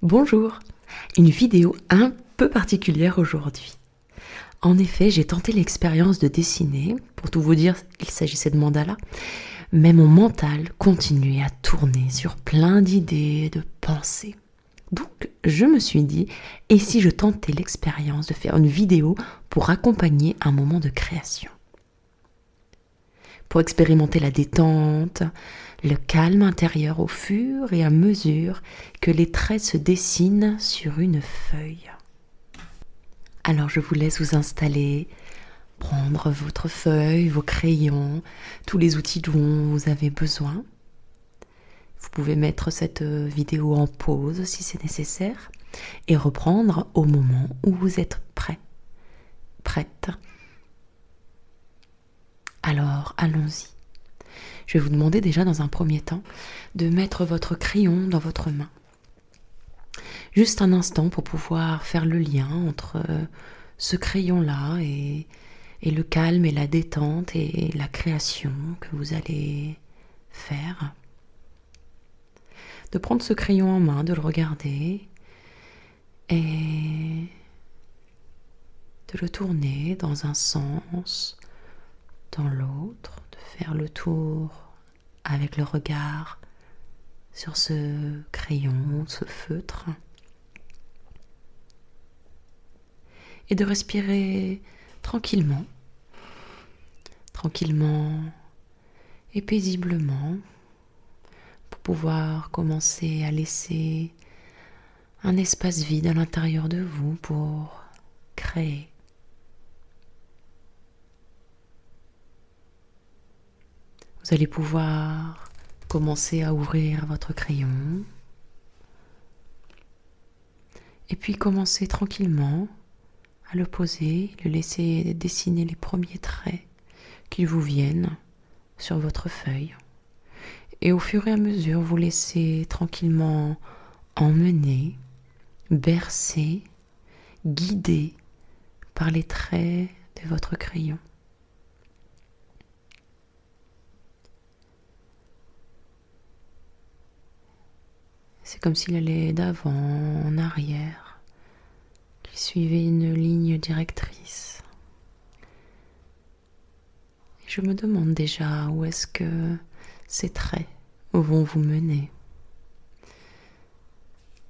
Bonjour, une vidéo un peu particulière aujourd'hui. En effet, j'ai tenté l'expérience de dessiner. Pour tout vous dire, il s'agissait de mandala. Mais mon mental continuait à tourner sur plein d'idées, de pensées. Donc, je me suis dit, et si je tentais l'expérience de faire une vidéo pour accompagner un moment de création? Pour expérimenter la détente, le calme intérieur au fur et à mesure que les traits se dessinent sur une feuille. Alors je vous laisse vous installer, prendre votre feuille, vos crayons, tous les outils dont vous avez besoin. Vous pouvez mettre cette vidéo en pause si c'est nécessaire et reprendre au moment où vous êtes prêt, prête. Alors allons-y. Je vais vous demander déjà dans un premier temps de mettre votre crayon dans votre main. Juste un instant pour pouvoir faire le lien entre ce crayon-là et le calme et la détente et la création que vous allez faire. De prendre ce crayon en main, de le regarder et de le tourner dans un sens, dans l'autre, de faire le tour avec le regard sur ce crayon, ce feutre. Et de respirer tranquillement et paisiblement pour pouvoir commencer à laisser un espace vide à l'intérieur de vous pour créer. Vous allez pouvoir commencer à ouvrir votre crayon et puis commencer tranquillement à le poser, le laisser dessiner les premiers traits qui vous viennent sur votre feuille. Et au fur et à mesure, vous laissez tranquillement emmener, bercer, guider par les traits de votre crayon. C'est comme s'il allait d'avant en arrière, qu'il suivait une ligne directrice. Et je me demande déjà où est-ce que ces traits vont vous mener.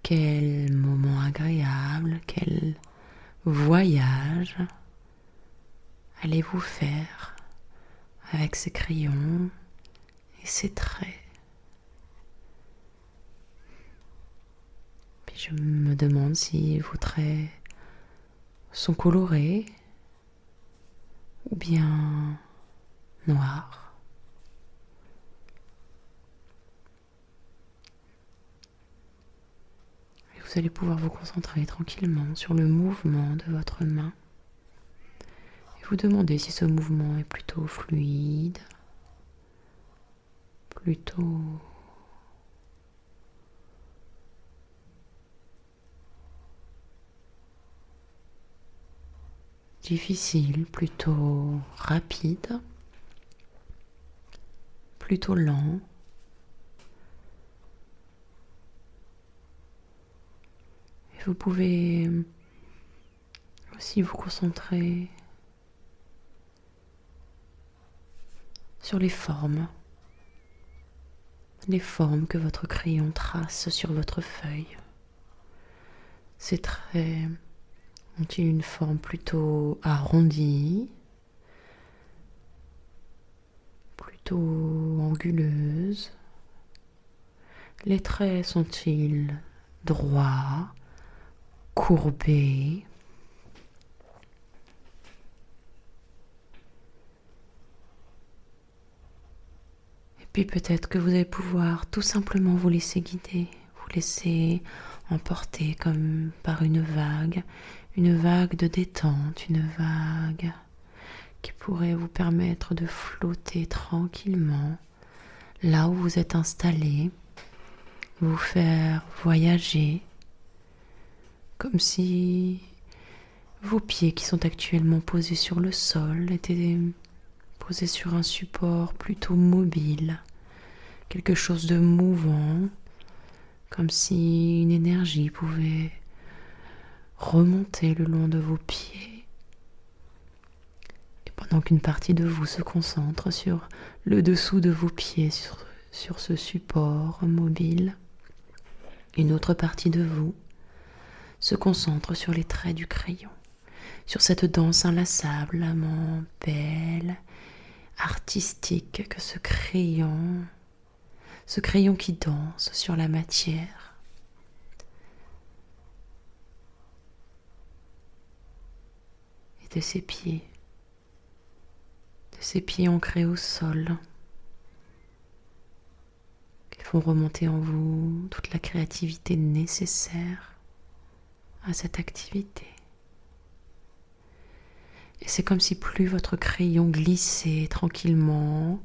Quel moment agréable, quel voyage allez-vous faire avec ces crayons et ces traits? Puis je me demande si vos traits sont colorés ou bien noirs. Vous allez pouvoir vous concentrer tranquillement sur le mouvement de votre main et vous demander si ce mouvement est plutôt fluide, plutôt difficile, plutôt rapide, plutôt lent. Vous pouvez aussi vous concentrer sur les formes que votre crayon trace sur votre feuille. Ces traits ont-ils une forme plutôt arrondie, plutôt anguleuse? Les traits sont-ils droits, courbés? Et puis peut-être que vous allez pouvoir tout simplement vous laisser guider, vous laisser emporter comme par une vague de détente, une vague qui pourrait vous permettre de flotter tranquillement là où vous êtes installé, vous faire voyager comme si vos pieds qui sont actuellement posés sur le sol étaient posés sur un support plutôt mobile, quelque chose de mouvant, comme si une énergie pouvait remonter le long de vos pieds. Et pendant qu'une partie de vous se concentre sur le dessous de vos pieds, sur ce support mobile, une autre partie de vous se concentre sur les traits du crayon, sur cette danse inlassablement belle, artistique que ce crayon qui danse sur la matière. Et de ses pieds ancrés au sol, qui font remonter en vous toute la créativité nécessaire à cette activité. Et c'est comme si plus votre crayon glissait tranquillement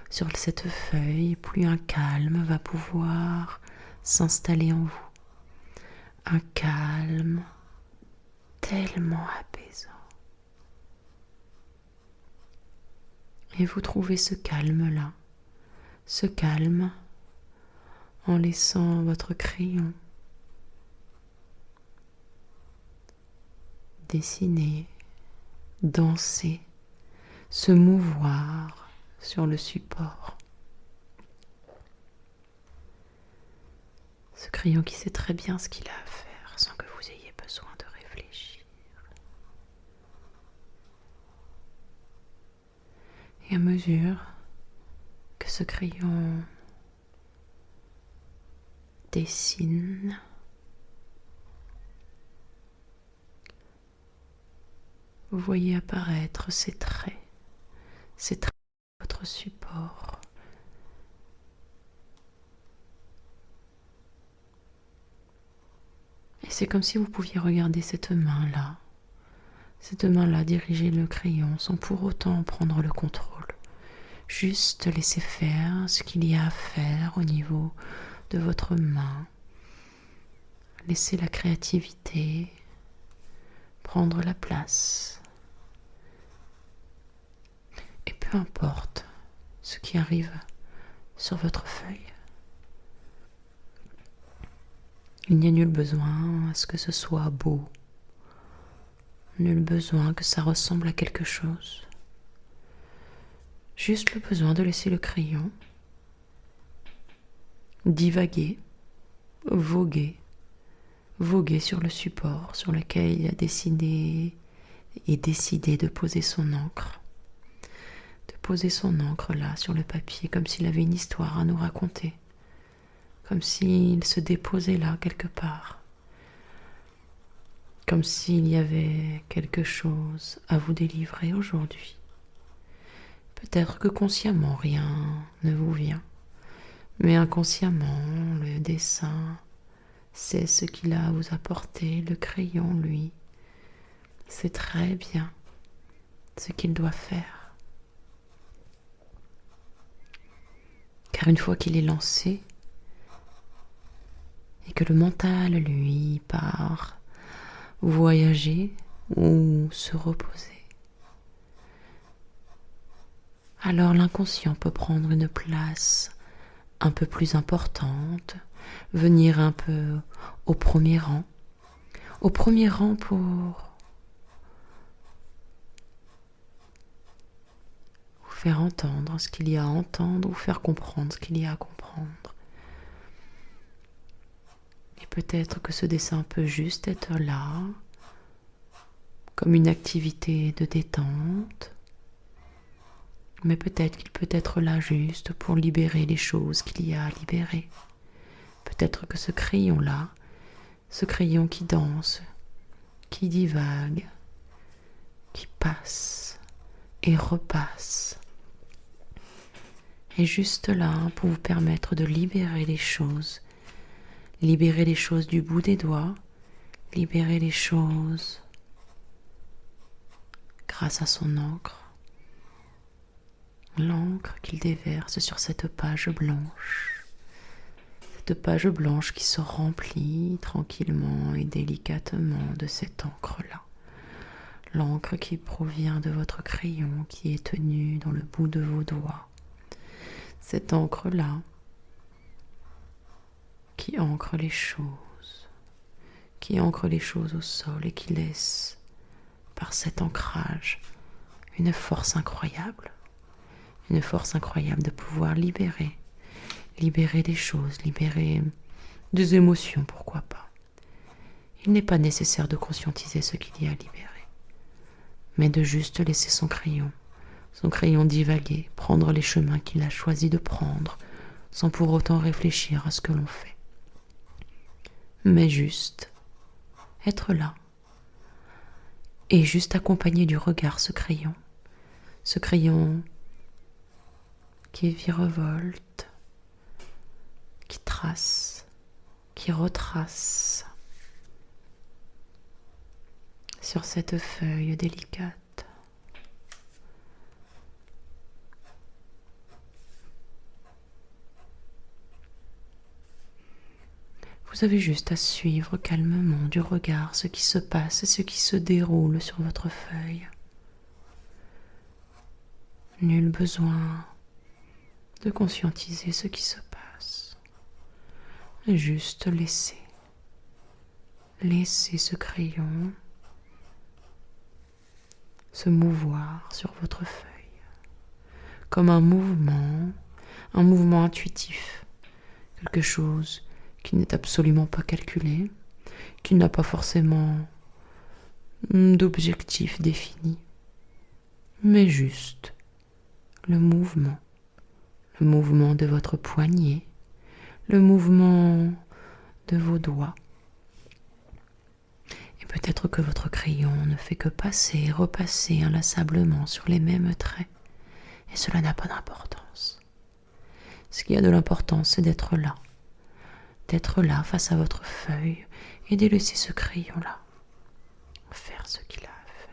sur cette feuille, plus un calme va pouvoir s'installer en vous. Un calme tellement apaisant. Et vous trouvez ce calme-là, ce calme en laissant votre crayon dessiner, danser, se mouvoir sur le support. Ce crayon qui sait très bien ce qu'il a à faire sans que vous ayez besoin de réfléchir. Et à mesure que ce crayon dessine, vous voyez apparaître ces traits de votre support. Et c'est comme si vous pouviez regarder cette main-là diriger le crayon sans pour autant prendre le contrôle. Juste laisser faire ce qu'il y a à faire au niveau de votre main. Laissez la créativité prendre la place. Et peu importe ce qui arrive sur votre feuille, il n'y a nul besoin à ce que ce soit beau, nul besoin que ça ressemble à quelque chose. Juste le besoin de laisser le crayon divaguer, voguer sur le support sur lequel il a dessiné et décidé de poser son encre. De poser son encre là sur le papier comme s'il avait une histoire à nous raconter. Comme s'il se déposait là quelque part. Comme s'il y avait quelque chose à vous délivrer aujourd'hui. Peut-être que consciemment rien ne vous vient. Mais inconsciemment, le dessin, c'est ce qu'il a à vous apporter. Le crayon, lui, sait très bien ce qu'il doit faire. Car une fois qu'il est lancé, et que le mental, lui, part voyager ou se reposer, alors l'inconscient peut prendre une place un peu plus importante, venir un peu au premier rang pour vous faire entendre ce qu'il y a à entendre ou faire comprendre ce qu'il y a à comprendre. Et peut-être que ce dessin peut juste être là, comme une activité de détente, mais peut-être qu'il peut être là juste pour libérer les choses qu'il y a à libérer. Peut-être que ce crayon-là, ce crayon qui danse, qui divague, qui passe et repasse, est juste là pour vous permettre de libérer les choses du bout des doigts, libérer les choses grâce à son encre. L'encre qu'il déverse sur cette page blanche. Cette page blanche qui se remplit tranquillement et délicatement de cette encre-là. L'encre qui provient de votre crayon qui est tenu dans le bout de vos doigts. Cette encre-là qui ancre les choses, qui ancre les choses au sol et qui laisse, par cet ancrage, une force incroyable de pouvoir libérer des choses, libérer des émotions, pourquoi pas. Il n'est pas nécessaire de conscientiser ce qu'il y a à libérer, mais de juste laisser son crayon divaguer, prendre les chemins qu'il a choisi de prendre, sans pour autant réfléchir à ce que l'on fait. Mais juste être là, et juste accompagner du regard ce crayon qui virevolte, qui trace, qui retrace sur cette feuille délicate. Vous avez juste à suivre calmement du regard ce qui se passe et ce qui se déroule sur votre feuille. Nul besoin de conscientiser ce qui se passe. Juste laisser ce crayon se mouvoir sur votre feuille, comme un mouvement intuitif, quelque chose qui n'est absolument pas calculé, qui n'a pas forcément d'objectif défini, mais juste le mouvement de votre poignet, le mouvement de vos doigts. Et peut-être que votre crayon ne fait que passer et repasser inlassablement sur les mêmes traits, et cela n'a pas d'importance. Ce qui a de l'importance, c'est d'être là face à votre feuille et de laisser ce crayon-là faire ce qu'il a à faire.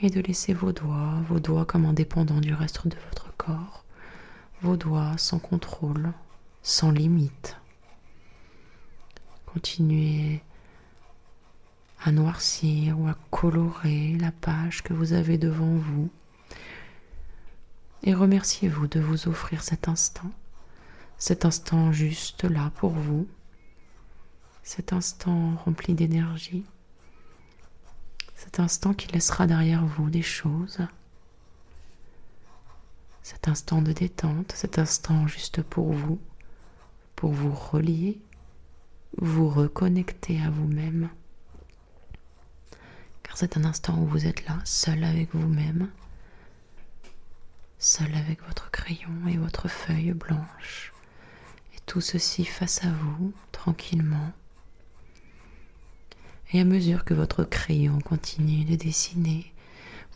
Et de laisser vos doigts comme indépendants du reste de votre corps, vos doigts sans contrôle, sans limite. Continuez à noircir ou à colorer la page que vous avez devant vous. Et remerciez-vous de vous offrir cet instant juste là pour vous, cet instant rempli d'énergie, cet instant qui laissera derrière vous des choses, cet instant de détente, cet instant juste pour vous relier, vous reconnecter à vous-même. Car c'est un instant où vous êtes là, seul avec vous-même, seul avec votre crayon et votre feuille blanche. Et tout ceci face à vous, tranquillement. Et à mesure que votre crayon continue de dessiner,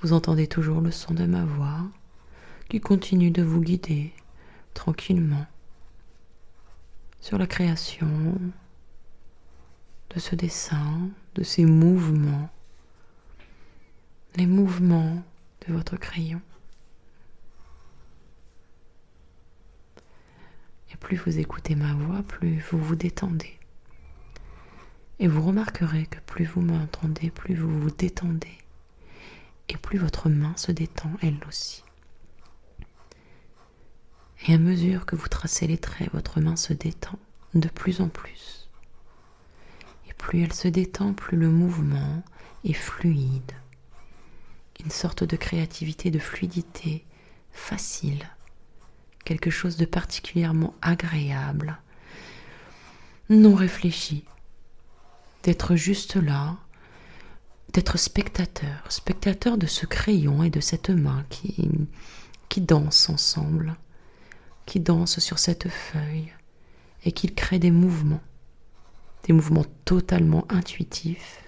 vous entendez toujours le son de ma voix qui continue de vous guider tranquillement sur la création de ce dessin, de ces mouvements, les mouvements de votre crayon. Et plus vous écoutez ma voix, plus vous vous détendez. Et vous remarquerez que plus vous m'entendez, plus vous vous détendez. Et plus votre main se détend elle aussi. Et à mesure que vous tracez les traits, votre main se détend de plus en plus. Et plus elle se détend, plus le mouvement est fluide. Une sorte de créativité, de fluidité facile. Quelque chose de particulièrement agréable, non réfléchi. D'être juste là, d'être spectateur de ce crayon et de cette main qui dansent ensemble, qui dansent sur cette feuille et qui créent des mouvements totalement intuitifs,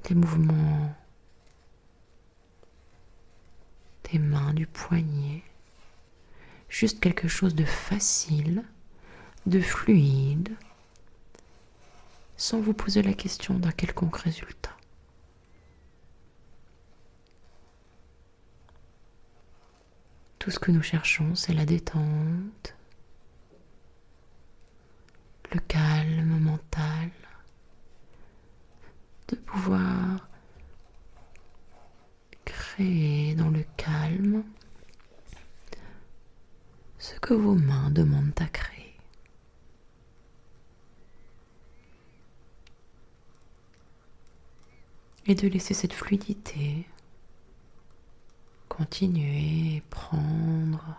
des mouvements des mains, du poignet, juste quelque chose de facile, de fluide, sans vous poser la question d'un quelconque résultat. Tout ce que nous cherchons, c'est la détente, le calme mental, de pouvoir créer dans le calme ce que vos mains demandent à créer. Et de laisser cette fluidité continuer et prendre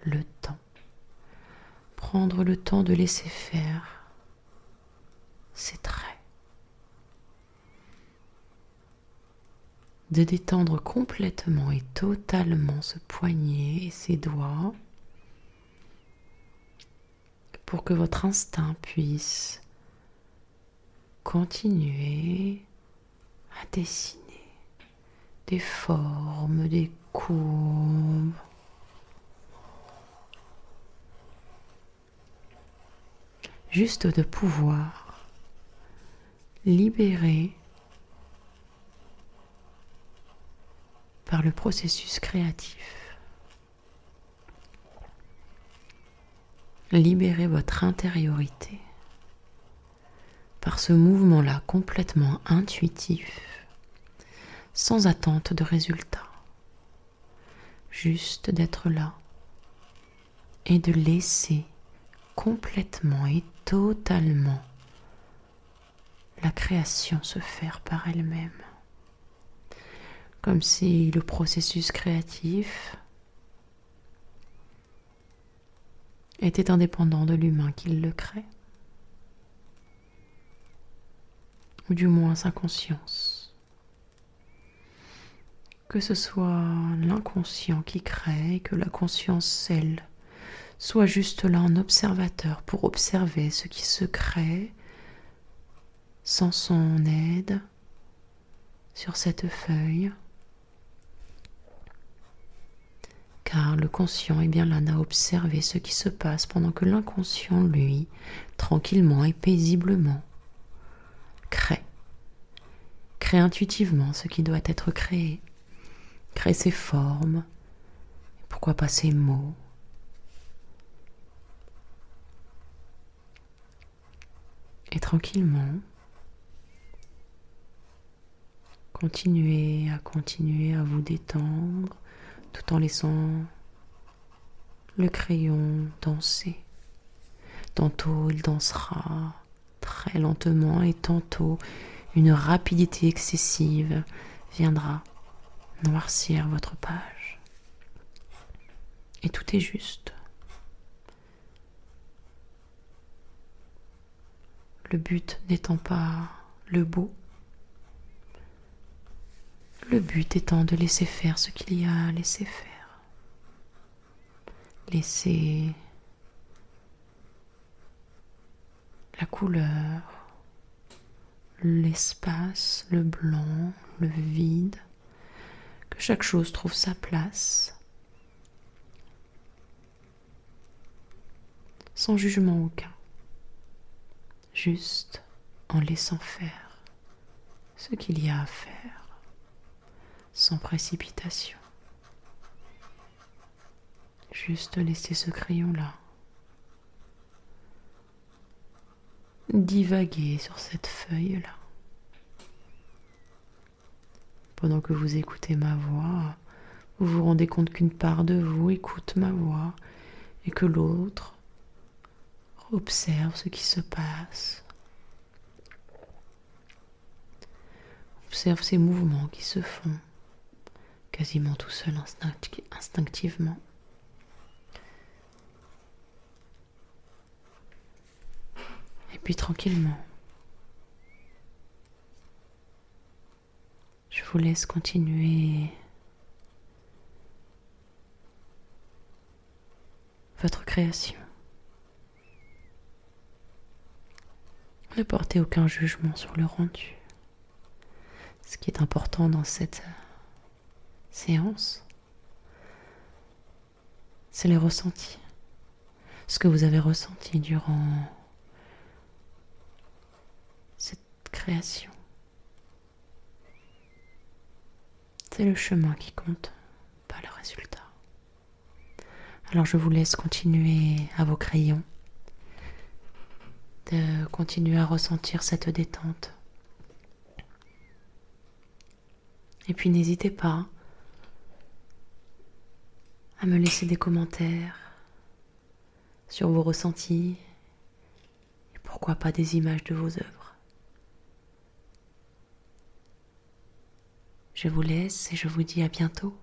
le temps. Prendre le temps de laisser faire ses traits. De détendre complètement et totalement ce poignet et ses doigts pour que votre instinct puisse continuer à dessiner des formes, des courbes. Juste de pouvoir libérer par le processus créatif. Libérez votre intériorité par ce mouvement-là complètement intuitif, sans attente de résultat. Juste d'être là et de laisser complètement et totalement la création se faire par elle-même. Comme si le processus créatif était indépendant de l'humain qui le crée, ou du moins sa conscience. Que ce soit l'inconscient qui crée et que la conscience, elle, soit juste là en observateur pour observer ce qui se crée sans son aide sur cette feuille. Car le conscient est bien là à observer ce qui se passe pendant que l'inconscient, lui, tranquillement et paisiblement, crée intuitivement ce qui doit être créé, crée ses formes, pourquoi pas ses mots. Et tranquillement, continuez à vous détendre tout en laissant le crayon danser. Tantôt il dansera très lentement et tantôt une rapidité excessive viendra noircir votre page. Et tout est juste. Le but n'étant pas le beau, le but étant de laisser faire ce qu'il y a à laisser faire. Laisser la couleur, l'espace, le blanc, le vide, que chaque chose trouve sa place, sans jugement aucun, juste en laissant faire ce qu'il y a à faire, sans précipitation. Juste laisser ce crayon-là divaguer sur cette feuille-là. Pendant que vous écoutez ma voix, vous vous rendez compte qu'une part de vous écoute ma voix et que l'autre observe ce qui se passe. Observe ces mouvements qui se font quasiment tout seul instinctivement. Et puis tranquillement, je vous laisse continuer votre création. Ne portez aucun jugement sur le rendu. Ce qui est important dans cette séance, c'est les ressentis. Ce que vous avez ressenti durant cette création. C'est le chemin qui compte, pas le résultat. Alors je vous laisse continuer à vos crayons, de continuer à ressentir cette détente. Et puis n'hésitez pas à me laisser des commentaires sur vos ressentis et pourquoi pas des images de vos œuvres. Je vous laisse et je vous dis à bientôt.